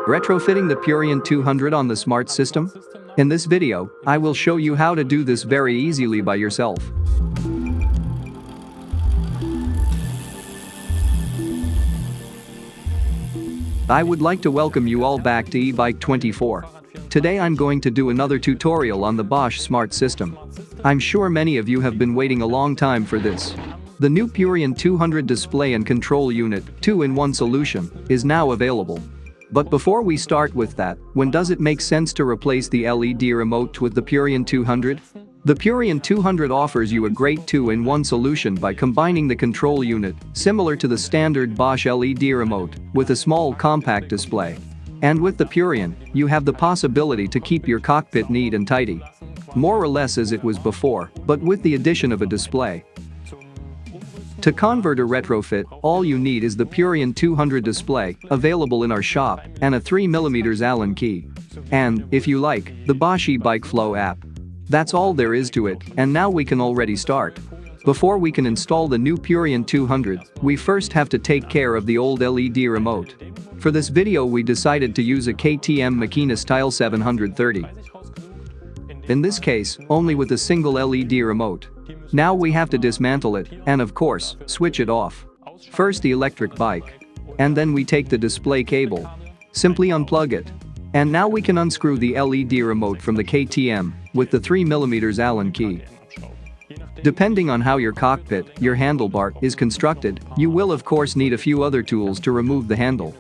Retrofitting the Purion 200 on the smart system? In this video, I will show you how to do this very easily by yourself. I would like to welcome you all back to EBIKE24. Today I'm going to do another tutorial on the Bosch smart system. I'm sure many of you have been waiting a long time for this. The new Purion 200 display and control unit, 2-in-1 solution, is now available. But before we start with that, when does it make sense to replace the LED remote with the Purion 200? The Purion 200 offers you a great 2-in-1 solution by combining the control unit, similar to the standard Bosch LED remote, with a small compact display. And with the Purion, you have the possibility to keep your cockpit neat and tidy. More or less as it was before, but with the addition of a display. To convert or retrofit, all you need is the Purion 200 display, available in our shop, and a 3mm Allen key. And, if you like, the Bosch eBike Flow app. That's all there is to it, and now we can already start. Before we can install the new Purion 200, we first have to take care of the old LED remote. For this video we decided to use a KTM Makina Style 730. In this case, only with a single LED remote. Now we have to dismantle it, and of course, switch it off. First the electric bike. And then we take the display cable. Simply unplug it. And now we can unscrew the LED remote from the KTM with the 3mm Allen key. Depending on how your cockpit, your handlebar, is constructed, you will of course need a few other tools to remove the handle.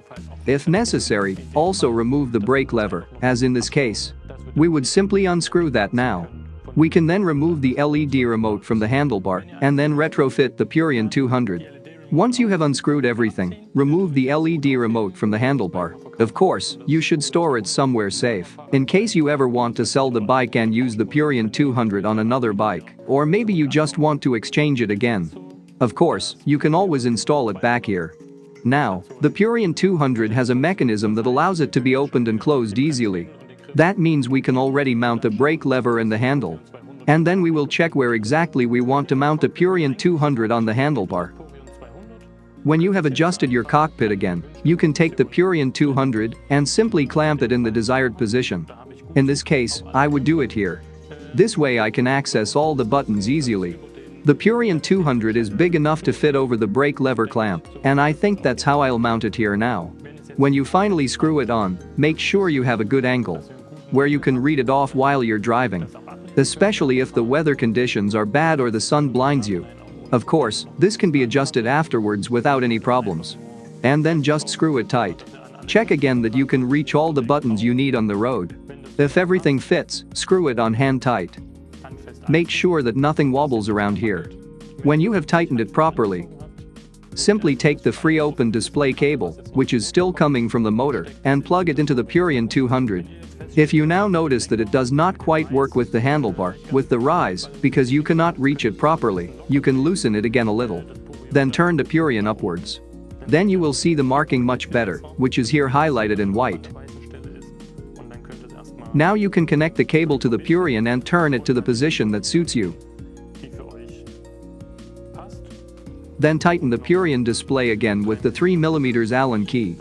If necessary, also remove the brake lever, as in this case. We would simply unscrew that now. We can then remove the LED remote from the handlebar and then retrofit the Purion 200. Once you have unscrewed everything, remove the LED remote from the handlebar. Of course, you should store it somewhere safe, in case you ever want to sell the bike and use the Purion 200 on another bike, or maybe you just want to exchange it again. Of course, you can always install it back here. Now, the Purion 200 has a mechanism that allows it to be opened and closed easily. That means we can already mount the brake lever and the handle. And then we will check where exactly we want to mount the Purion 200 on the handlebar. When you have adjusted your cockpit again, you can take the Purion 200 and simply clamp it in the desired position. In this case, I would do it here. This way I can access all the buttons easily. The Purion 200 is big enough to fit over the brake lever clamp, and I think that's how I'll mount it here now. When you finally screw it on, make sure you have a good angle, where you can read it off while you're driving. Especially if the weather conditions are bad or the sun blinds you. Of course, this can be adjusted afterwards without any problems. And then just screw it tight. Check again that you can reach all the buttons you need on the road. If everything fits, screw it on hand tight. Make sure that nothing wobbles around here. When you have tightened it properly, simply take the free open display cable, which is still coming from the motor, and plug it into the Purion 200. If you now notice that it does not quite work with the handlebar, with the rise, because you cannot reach it properly, you can loosen it again a little. Then turn the Purion upwards. Then you will see the marking much better, which is here highlighted in white. Now you can connect the cable to the Purion and turn it to the position that suits you. Then tighten the Purion display again with the 3mm Allen key.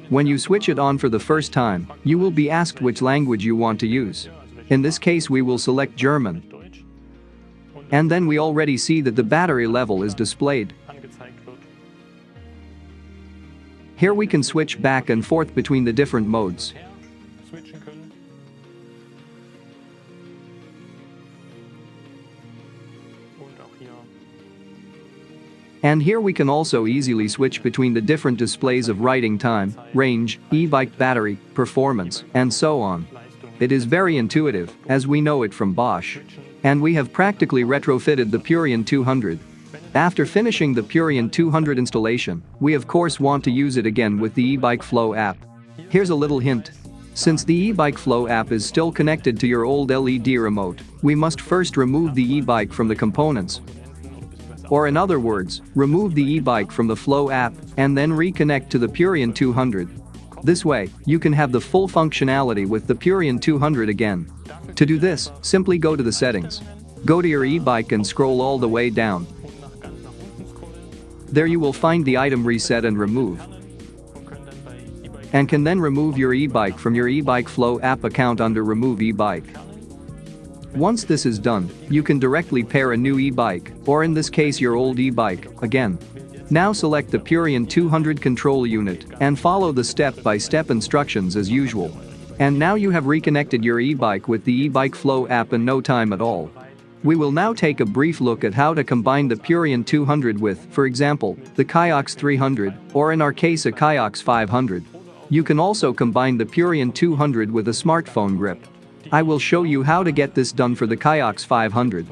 When you switch it on for the first time, you will be asked which language you want to use. In this case we will select German. And then we already see that the battery level is displayed. Here we can switch back and forth between the different modes. And here we can also easily switch between the different displays of riding time, range, e-bike battery, performance, and so on. It is very intuitive, as we know it from Bosch. And we have practically retrofitted the Purion 200. After finishing the Purion 200 installation, we of course want to use it again with the eBike Flow app. Here's a little hint. Since the eBike Flow app is still connected to your old LED remote, we must first remove the e-bike from the components. Or in other words, remove the eBike from the Flow app and then reconnect to the Purion 200. This way, you can have the full functionality with the Purion 200 again. To do this, simply go to the settings. Go to your e-bike and scroll all the way down. There you will find the item reset and remove, and can then remove your e-bike from your eBike Flow app account under Remove e-bike. Once this is done, you can directly pair a new e-bike, or in this case your old e-bike, again. Now select the Purion 200 control unit and follow the step-by-step instructions as usual. And now you have reconnected your e-bike with the eBike Flow app in no time at all. We will now take a brief look at how to combine the Purion 200 with, for example, the Kiox 300, or in our case a Kiox 500. You can also combine the Purion 200 with a smartphone grip. I will show you how to get this done for the Kiox 500.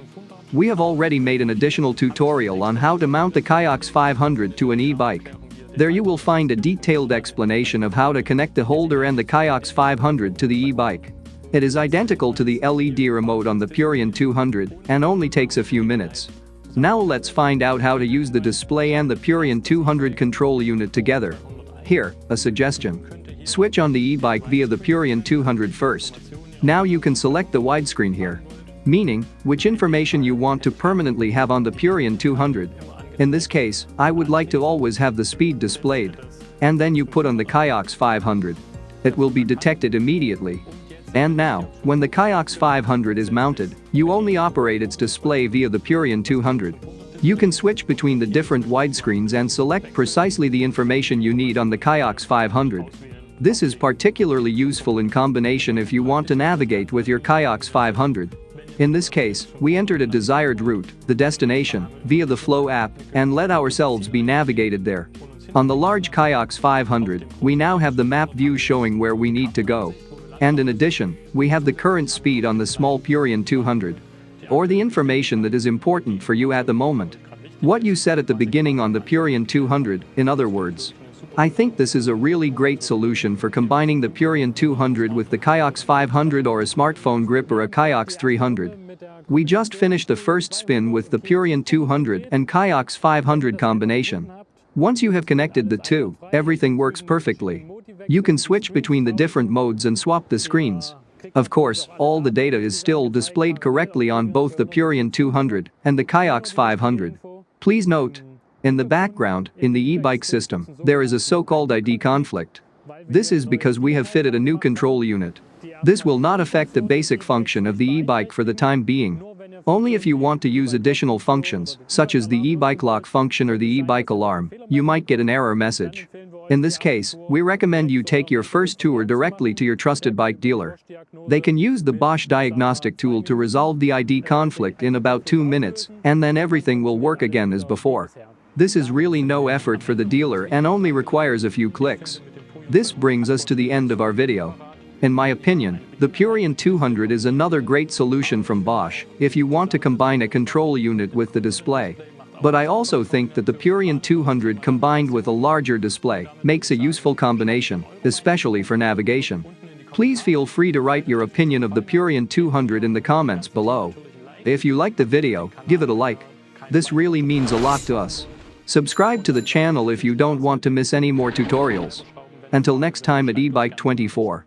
We have already made an additional tutorial on how to mount the Kiox 500 to an e-bike. There you will find a detailed explanation of how to connect the holder and the Kiox 500 to the e-bike. It is identical to the LED remote on the Purion 200 and only takes a few minutes. Now let's find out how to use the display and the Purion 200 control unit together. Here, a suggestion. Switch on the e-bike via the Purion 200 first. Now you can select the widescreen here, meaning which information you want to permanently have on the Purion 200. In this case, I would like to always have the speed displayed. And then you put on the Kiox 500. It will be detected immediately. And now, when the Kiox 500 is mounted, you only operate its display via the Purion 200. You can switch between the different widescreens and select precisely the information you need on the Kiox 500. This is particularly useful in combination if you want to navigate with your Kiox 500. In this case, we entered a desired route, the destination, via the Flow app and let ourselves be navigated there. On the large Kiox 500, we now have the map view showing where we need to go. And in addition, we have the current speed on the small Purion 200. Or the information that is important for you at the moment. What you said at the beginning on the Purion 200, in other words. I think this is a really great solution for combining the Purion 200 with the Kiox 500 or a smartphone grip or a Kiox 300. We just finished the first spin with the Purion 200 and Kiox 500 combination. Once you have connected the two, everything works perfectly. You can switch between the different modes and swap the screens. Of course, all the data is still displayed correctly on both the Purion 200 and the Kiox 500. Please note, in the background, in the e-bike system, there is a so-called ID conflict. This is because we have fitted a new control unit. This will not affect the basic function of the e-bike for the time being. Only if you want to use additional functions, such as the e-bike lock function or the e-bike alarm, you might get an error message. In this case, we recommend you take your first tour directly to your trusted bike dealer. They can use the Bosch diagnostic tool to resolve the ID conflict in about 2 minutes, and then everything will work again as before. This is really no effort for the dealer and only requires a few clicks. This brings us to the end of our video. In my opinion, the Purion 200 is another great solution from Bosch if you want to combine a control unit with the display. But I also think that the Purion 200 combined with a larger display makes a useful combination, especially for navigation. Please feel free to write your opinion of the Purion 200 in the comments below. If you liked the video, give it a like. This really means a lot to us. Subscribe to the channel if you don't want to miss any more tutorials. Until next time at eBike24.